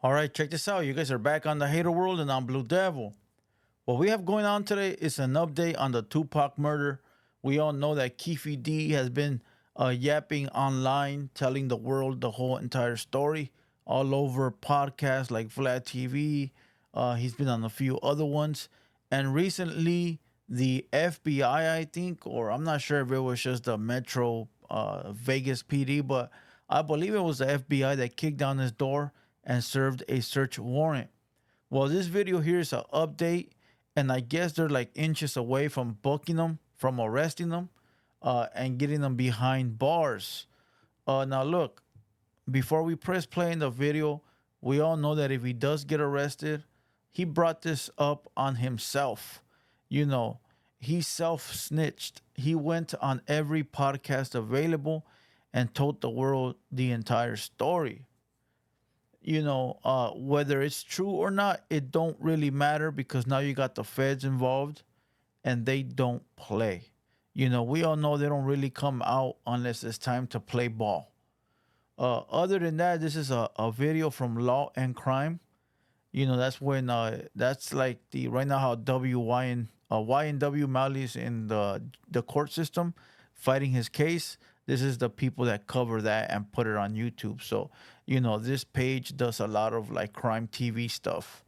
All right, check this out. You guys are back on the Hater World, and I'm Blue Devil. What we have going on today is an update on the Tupac murder. We all know that Keefe D has been yapping online, telling the world the whole entire story, all over podcasts like Vlad TV. He's been on a few other ones. And recently, the FBI, I think, or I'm not sure if it was just the Metro Vegas PD, but I believe it was the FBI that kicked down his door and served a search warrant. Well, this video here is an update, and I guess they're like inches away from booking them, from arresting them, and getting them behind bars. Now, look, before we press play in the video, we all know that if he does get arrested, he brought this up on himself. You know, he self snitched. He went on every podcast available and told the world the entire story. Whether it's true or not, it don't really matter because now you got the feds involved and they don't play. We all know they don't really come out unless it's time to play ball. Other than that, this is a video from Law and Crime. That's when that's like the right now how Y and W Malley is in the court system fighting his case. This is the people that cover that and put it on YouTube. So this page does a lot of like crime TV stuff.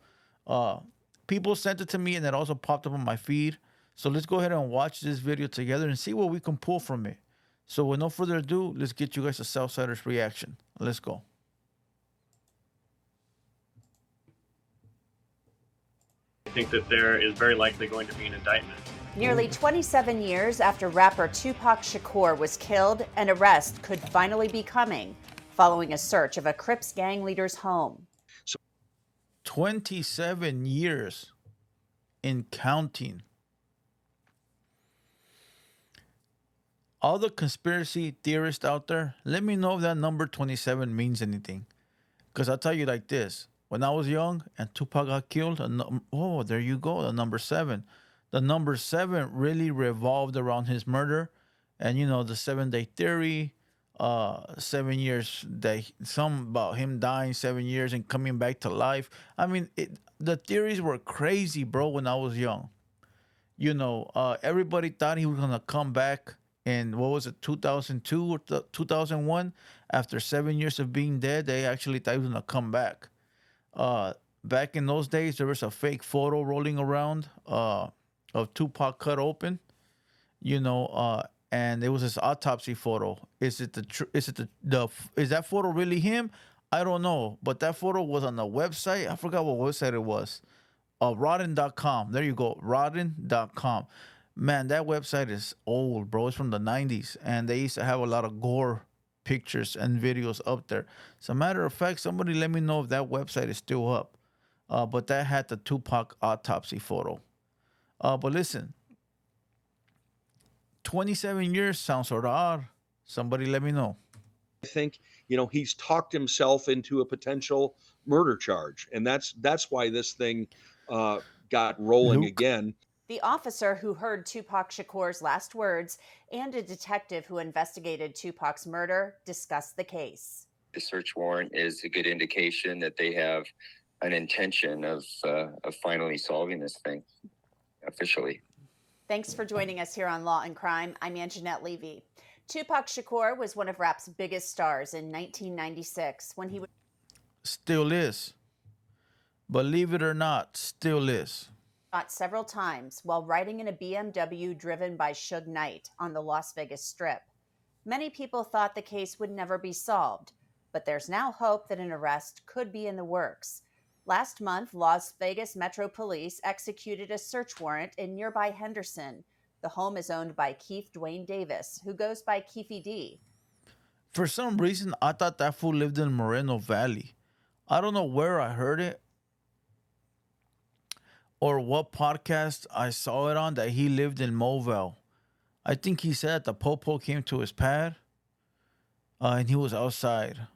Uh, People sent it to me and it also popped up on my feed. So let's go ahead and watch this video together and see what we can pull from it. So with no further ado, let's get you guys a Southsiders reaction. Let's go. I think that there is very likely going to be an indictment. Nearly 27 years after rapper Tupac Shakur was killed, an arrest could finally be coming following a search of a Crips gang leader's home. 27 years in counting. All the conspiracy theorists out there, let me know if that number 27 means anything. Because I'll tell you like this. When I was young and Tupac got killed, oh, there you go, the number 7. The number 7 really revolved around his murder. And, the 7-day theory, 7 years, some about him dying 7 years and coming back to life. I mean, the theories were crazy, bro, when I was young. Everybody thought he was going to come back in, what was it, 2002 or 2001? After 7 years of being dead, they actually thought he was going to come back. Back in those days, there was a fake photo rolling around of Tupac cut open, and it was his autopsy photo. Is that photo really him? I don't know, but that photo was on the website. I forgot what website it was. Rotten.com. There you go, Rotten.com. Man, that website is old, bro. It's from the 90s, and they used to have a lot of gore pictures and videos up there. As a matter of fact, somebody let me know if that website is still up. But that had the Tupac autopsy photo. But listen, 27 years sounds sort of odd. Somebody let me know. I think he's talked himself into a potential murder charge, and that's why this thing got rolling again. The officer who heard Tupac Shakur's last words and a detective who investigated Tupac's murder discussed the case. The search warrant is a good indication that they have an intention of finally solving this thing officially. Thanks for joining us here on Law and Crime. I'm Anjanette Levy. Tupac Shakur was one of rap's biggest stars in 1996 when he was... Still is. Believe it or not, still is. Shot several times while riding in a BMW driven by Suge Knight on the Las Vegas Strip. Many people thought the case would never be solved, but there's now hope that an arrest could be in the works. Last month, Las Vegas Metro Police executed a search warrant in nearby Henderson. The home is owned by Keefe Dwayne Davis, who goes by Keefe D. For some reason, I thought that fool lived in Moreno Valley. I don't know where I heard it or what podcast I saw it on that he lived in Movell. I think he said the popo came to his pad and he was outside.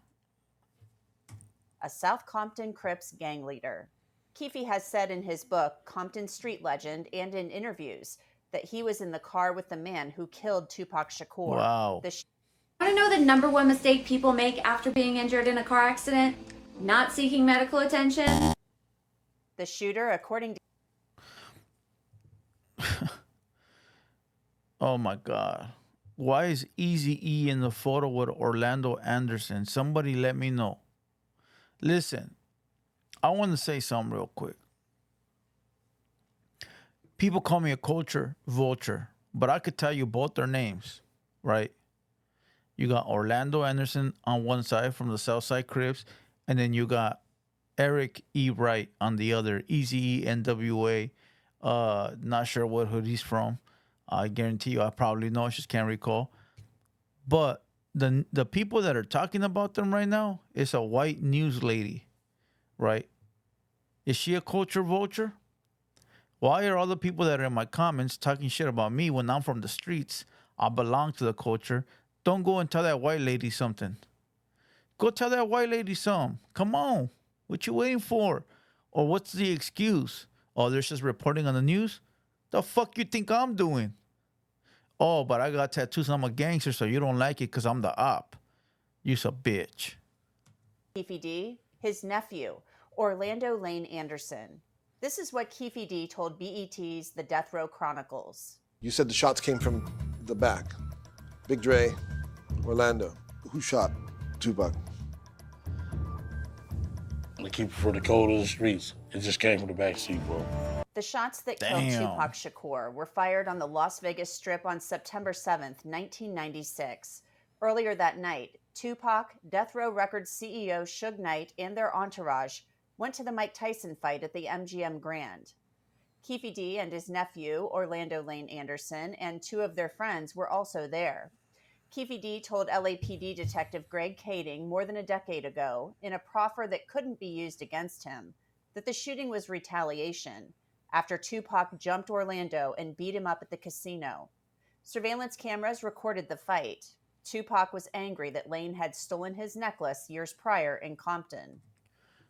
A South Compton Crips gang leader. Keefe has said in his book, Compton Street Legend, and in interviews, that he was in the car with the man who killed Tupac Shakur. Wow. Want to know the number one mistake people make after being injured in a car accident? not seeking medical attention. The shooter, according to Oh my God. Why is Easy E in the photo with Orlando Anderson? Somebody let me know. Listen, I want to say something real quick. People call me a culture vulture, but I could tell you both their names, right? You got Orlando Anderson on one side from the Southside Crips, and then you got Eric E. Wright on the other, Easy E NWA. Not sure what hood he's from. I guarantee you I probably know, I just can't recall. But the people that are talking about them right now is a white news lady, right? Is she a culture vulture? Why are all the people that are in my comments talking shit about me when I'm from the streets? I belong to the culture. Don't go and tell that white lady something. Go tell that white lady something. Come on. What you waiting for? Or what's the excuse? Oh, they're just reporting on the news? The fuck you think I'm doing? Oh, but I got tattoos. I'm a gangster, so you don't like it because I'm the op. You's a bitch. Keefe D, his nephew, Orlando Lane Anderson. This is what Keefe D told BET's The Death Row Chronicles. You said the shots came from the back. Big Dre, Orlando. Who shot Tupac? The keeper for the code of the streets. It just came from the back seat, bro. The shots that Damn. killed Tupac Shakur were fired on the Las Vegas Strip on September 7th, 1996. Earlier that night, Tupac, Death Row Records CEO Suge Knight, and their entourage went to the Mike Tyson fight at the MGM Grand. Keefe D and his nephew, Orlando Lane Anderson, and two of their friends were also there. Keefe D told LAPD Detective Greg Kading more than a decade ago, in a proffer that couldn't be used against him, that the shooting was retaliation after Tupac jumped Orlando and beat him up at the casino. Surveillance cameras recorded the fight. Tupac was angry that Lane had stolen his necklace years prior in Compton.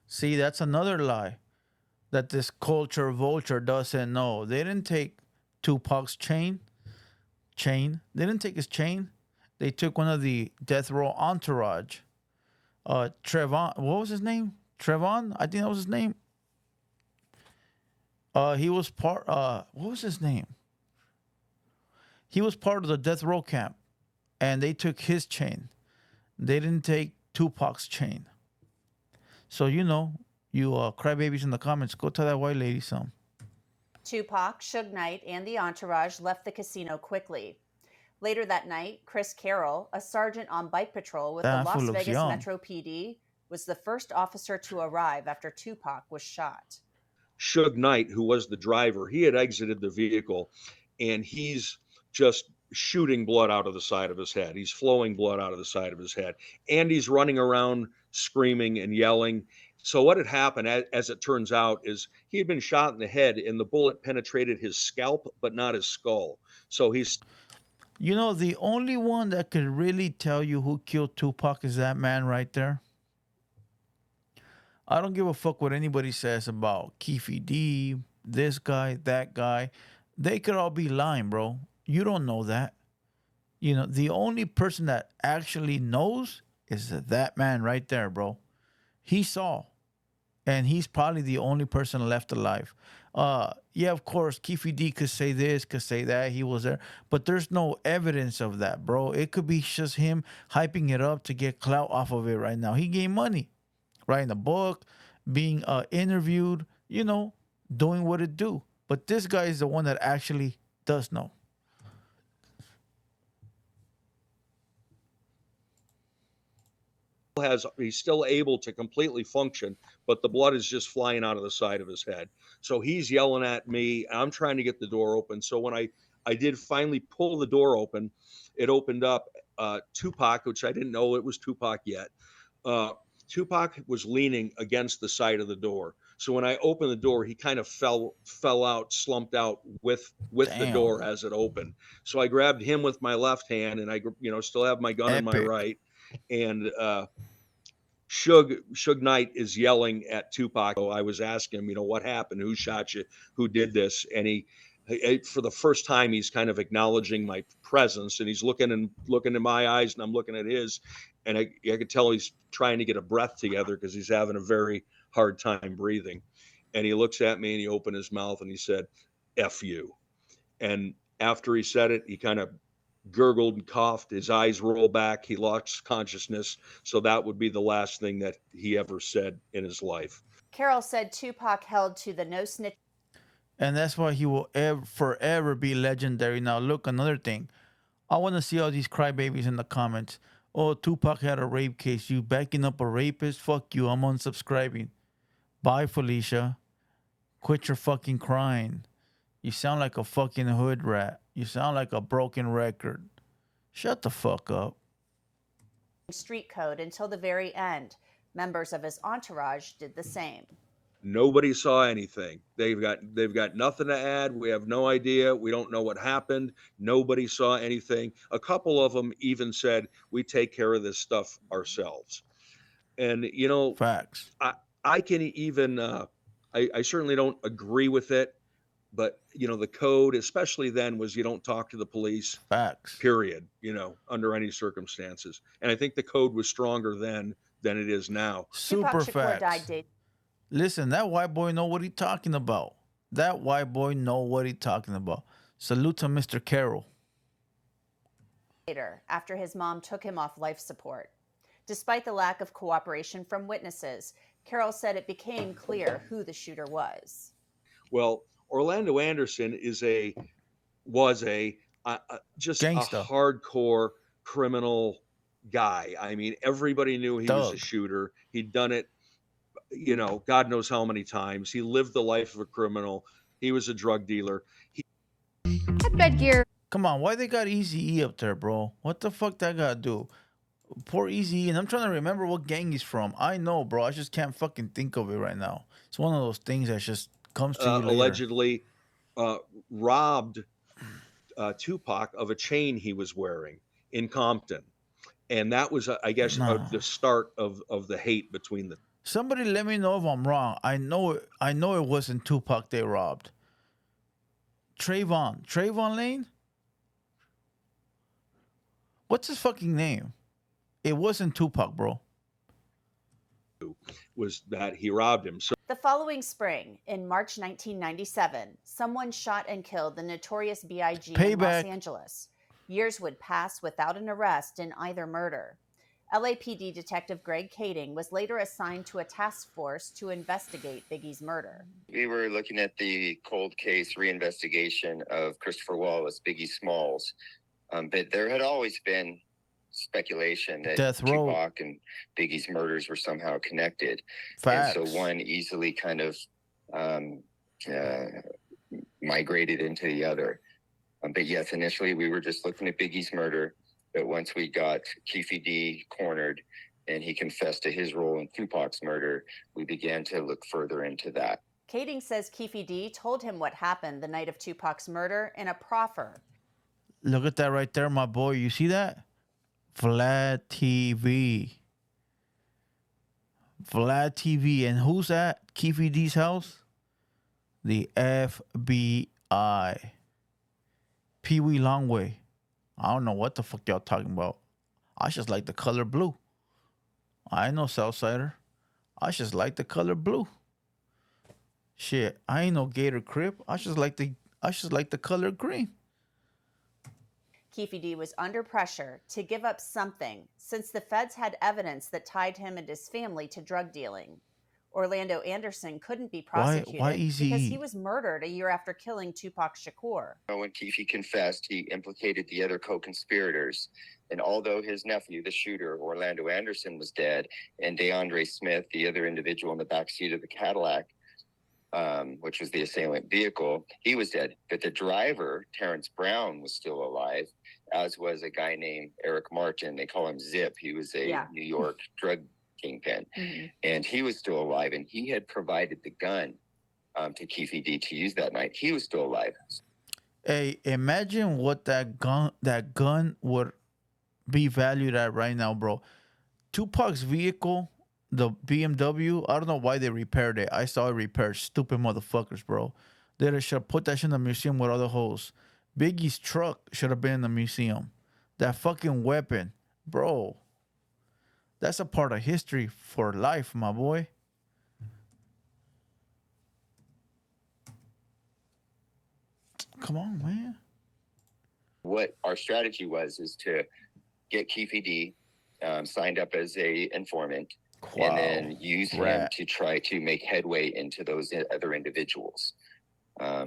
See, that's another lie that this culture vulture doesn't know. They didn't take Tupac's chain. They didn't take his chain. They took one of the Death Row entourage. Trevon, what was his name? Trevon? I think that was his name. He was part, what was his name? He was part of the Death Row camp, and they took his chain. They didn't take Tupac's chain. So, you know, you crybabies in the comments, go tell that white lady something. Tupac, Suge Knight, and the entourage left the casino quickly. Later that night, Chris Carroll, a sergeant on bike patrol with the Las Vegas Metro PD, was the first officer to arrive after Tupac was shot. Suge Knight, who was the driver, he had exited the vehicle, and he's just shooting blood out of the side of his head. He's flowing blood out of the side of his head, and he's running around screaming and yelling. So what had happened, as it turns out, is he had been shot in the head, and the bullet penetrated his scalp, but not his skull. So he's... You know, the only one that could really tell you who killed Tupac is that man right there. I don't give a fuck what anybody says about Keefe D, this guy, that guy. They could all be lying, bro. You don't know that. You know, the only person that actually knows is that man right there, bro. He saw. And he's probably the only person left alive. Yeah, of course, Keefe D could say this, could say that, he was there. But there's no evidence of that, bro. It could be just him hyping it up to get clout off of it right now. He gained money, writing a book, being interviewed, you know, doing what it do. But this guy is the one that actually does know. He's still able to completely function, but the blood is just flying out of the side of his head. So he's yelling at me. I'm trying to get the door open. So when I did finally pull the door open, it opened up. Tupac, which I didn't know it was Tupac yet. Tupac was leaning against the side of the door. So when I opened the door, he kind of fell out, slumped out with the door as it opened. So I grabbed him with my left hand, and I, still have my gun in my right. And Suge Knight is yelling at Tupac. I was asking him, what happened? Who shot you? Who did this? And he For the first time, he's kind of acknowledging my presence, and he's looking in my eyes, and I'm looking at his, and I could tell he's trying to get a breath together because he's having a very hard time breathing. And he looks at me and he opened his mouth and he said, "F you." And after he said it, he kind of gurgled and coughed. His eyes rolled back. He lost consciousness. So that would be the last thing that he ever said in his life. Carroll said Tupac held to the no snitch. And that's why he will forever be legendary. Now, look, another thing. I want to see all these crybabies in the comments. Oh, Tupac had a rape case. You backing up a rapist? Fuck you. I'm unsubscribing. Bye, Felicia. Quit your fucking crying. You sound like a fucking hood rat. You sound like a broken record. Shut the fuck up. Street code until the very end. Members of his entourage did the same. Nobody saw anything. They've got nothing to add. We have no idea. We don't know what happened. Nobody saw anything. A couple of them even said, "We take care of this stuff ourselves." And you know, Facts. I can even I certainly don't agree with it, but you know, the code, especially then, was you don't talk to the police. Facts. Period. You know, under any circumstances. And I think the code was stronger then than it is now. Super Tupac Shakur facts. died Listen, that white boy know what he talking about. That white boy know what he talking about. Salute to Mr. Carroll. later after his mom took him off life support. Despite the lack of cooperation from witnesses, Carroll said it became clear who the shooter was. Well, Orlando Anderson was just Gangsta. a hardcore criminal guy. I mean, everybody knew he was a shooter. He'd done it, you know, God knows how many times. He lived the life of a criminal. He was a drug dealer. Come on, why they got Eazy-E up there, bro? What the fuck that gotta do? Poor Eazy-E, and I'm trying to remember what gang he's from. I know, bro. I just can't fucking think of it right now. It's one of those things that just comes to you later. Allegedly robbed Tupac of a chain he was wearing in Compton. And that was, I guess, the start of the hate between the. Somebody let me know if I'm wrong. I know it wasn't Tupac they robbed. Trayvon Lane? What's his fucking name? It wasn't Tupac, bro. Was that he robbed him. So The following spring, in March 1997, someone shot and killed the notorious B.I.G. in Los Angeles. Years would pass without an arrest in either murder. LAPD Detective Greg Kading was later assigned to a task force to investigate Biggie's murder. We were looking at the cold case reinvestigation of Christopher Wallace, Biggie Smalls. But there had always been speculation that Tupac and Biggie's murders were somehow connected. Facts. And so one easily kind of migrated into the other. But yes, initially we were just looking at Biggie's murder. But once we got Keefe D cornered and he confessed to his role in Tupac's murder, we began to look further into that. Kading says Keefe D told him what happened the night of Tupac's murder in a proffer. Look at that right there, my boy. You see that? Vlad TV. Vlad TV. And who's at Keefe D's house? The FBI. Pee Wee Longway. I don't know what the fuck y'all talking about. I just like the color blue. I ain't no Southsider. I just like the color blue. Shit, I ain't no Gator Crip. I just like the color green. Keefe D was under pressure to give up something since the feds had evidence that tied him and his family to drug dealing. Orlando Anderson couldn't be prosecuted because he was murdered a year after killing Tupac Shakur. When Keefe confessed, he implicated the other co-conspirators. And although his nephew, the shooter, Orlando Anderson, was dead, and DeAndre Smith, the other individual in the backseat of the Cadillac, which was the assailant vehicle, he was dead. But the driver, Terrence Brown, was still alive, as was a guy named Eric Martin. They call him Zip. He was a New York drug kingpin. Mm-hmm. And he was still alive, and he had provided the gun to Keefe D to use that night. He was still alive. Hey, imagine what that gun would be valued at right now, bro. Tupac's vehicle, the BMW, I don't know why they repaired it. I saw it repaired. Stupid motherfuckers, bro. They should have put that shit in the museum with other holes. Biggie's truck should have been in the museum. That fucking weapon, bro. That's a part of history for life, my boy. Come on, man. What our strategy was is to get Keefe D signed up as a informant, Wow. and then use him to try to make headway into those other individuals.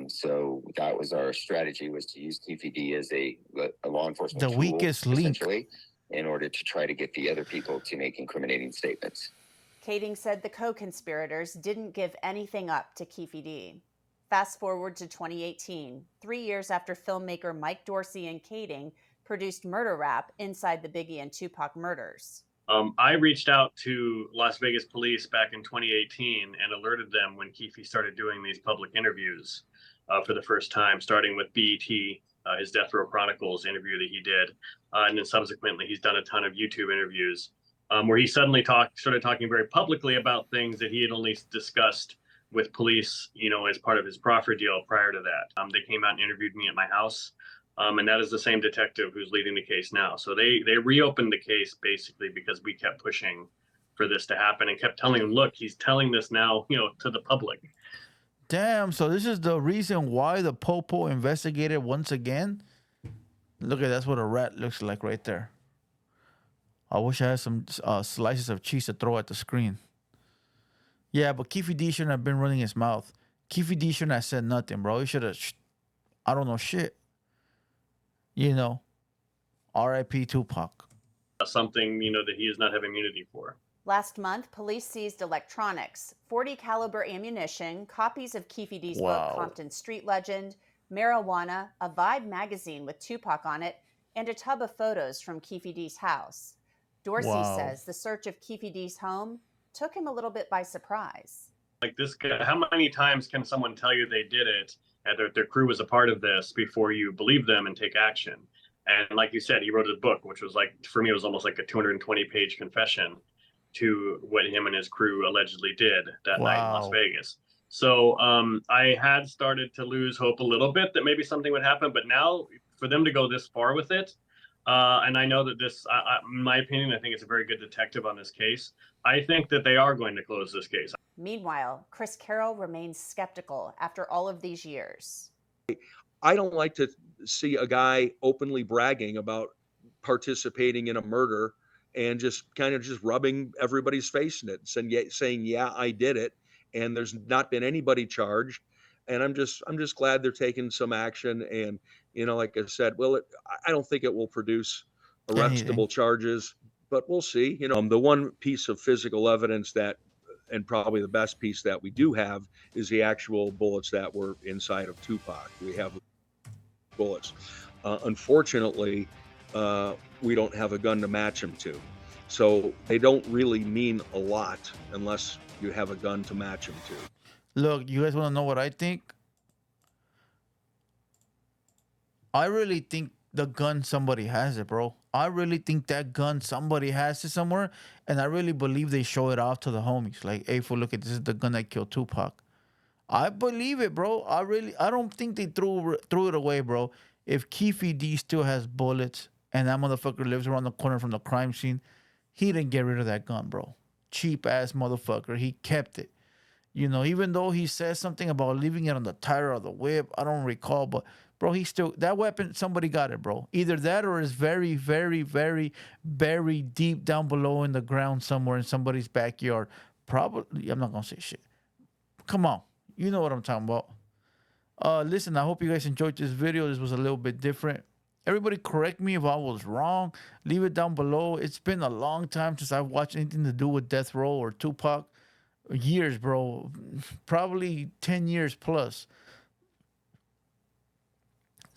So that was our strategy, was to use Keefe D as a law enforcement The tool, weakest link, essentially, in order to try to get the other people to make incriminating statements. Kading said the co-conspirators didn't give anything up to Keefe D. Fast forward to 2018, 3 years after filmmaker Mike Dorsey and Kading produced Murder Rap inside the Biggie and Tupac murders. I reached out to Las Vegas police back in 2018 and alerted them when Keefe started doing these public interviews for the first time, starting with BET, his Death Row Chronicles interview that he did. And then subsequently, he's done a ton of YouTube interviews where he suddenly started talking very publicly about things that he had only discussed with police, as part of his proffer deal prior to that. They came out and interviewed me at my house. And that is the same detective who's leading the case now. So they reopened the case basically because we kept pushing for this to happen and kept telling him, look, he's telling this now, to the public. Damn, so this is the reason why the Popo investigated once again? Look at that's what a rat looks like right there. I wish I had some slices of cheese to throw at the screen. Yeah, but Keefe D shouldn't have been running his mouth. Keefe D shouldn't have said nothing, bro. He should have, I don't know shit. R.I.P. Tupac. Something, that he does not have immunity for. Last month, police seized electronics, .40 caliber ammunition, copies of Keefe D's book Compton Street Legend, marijuana, a Vibe magazine with Tupac on it, and a tub of photos from Keefe D's house. Dorsey says the search of Keefe D's home took him a little bit by surprise. Like this guy, how many times can someone tell you they did it and their crew was a part of this before you believe them and take action? And like you said, he wrote his book, which was for me, it was almost like a 220-page confession to what him and his crew allegedly did that night in Las Vegas. So I had started to lose hope a little bit that maybe something would happen, but now for them to go this far with it, and I know that this, in my opinion, I think it's a very good detective on this case. I think that they are going to close this case. Meanwhile, Chris Carroll remains skeptical after all of these years. I don't like to see a guy openly bragging about participating in a murder and just kind of just rubbing everybody's face in it and saying, yeah, I did it. And there's not been anybody charged. And I'm just glad they're taking some action. And, like I said, I don't think it will produce arrestable charges, but we'll see. The one piece of physical evidence and probably the best piece that we do have is the actual bullets that were inside of Tupac. We have bullets. Unfortunately, we don't have a gun to match them to. So they don't really mean a lot unless you have a gun to match them to. Look, you guys want to know what I think? I really think the gun, somebody has it, bro. I really think that gun, somebody has it somewhere. And I really believe they show it off to the homies. Like, hey, fool, look at this is the gun that killed Tupac. I believe it, bro. I don't think they threw it away, bro. If Keefe D still has bullets and that motherfucker lives around the corner from the crime scene, he didn't get rid of that gun, bro. Cheap ass motherfucker. He kept it. Even though he says something about leaving it on the tire of the whip, I don't recall, but bro, that weapon, somebody got it, bro. Either that or it's very, very, very buried deep down below in the ground somewhere in somebody's backyard. Probably, I'm not gonna say shit. Come on. You know what I'm talking about. Listen, I hope you guys enjoyed this video. This was a little bit different. Everybody correct me if I was wrong. Leave it down below. It's been a long time since I've watched anything to do with Death Row or Tupac. Years, bro. Probably 10 years plus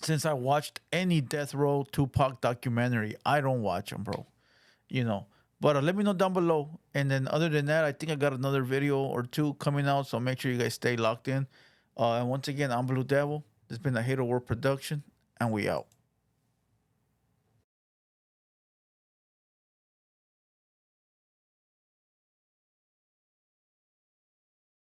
since I watched any Death Row Tupac documentary. I don't watch them, bro. But let me know down below. And then other than that, I think I got another video or two coming out. So make sure you guys stay locked in. And once again, I'm Blue Devil. This has been a TheHaterWorld production. And we out.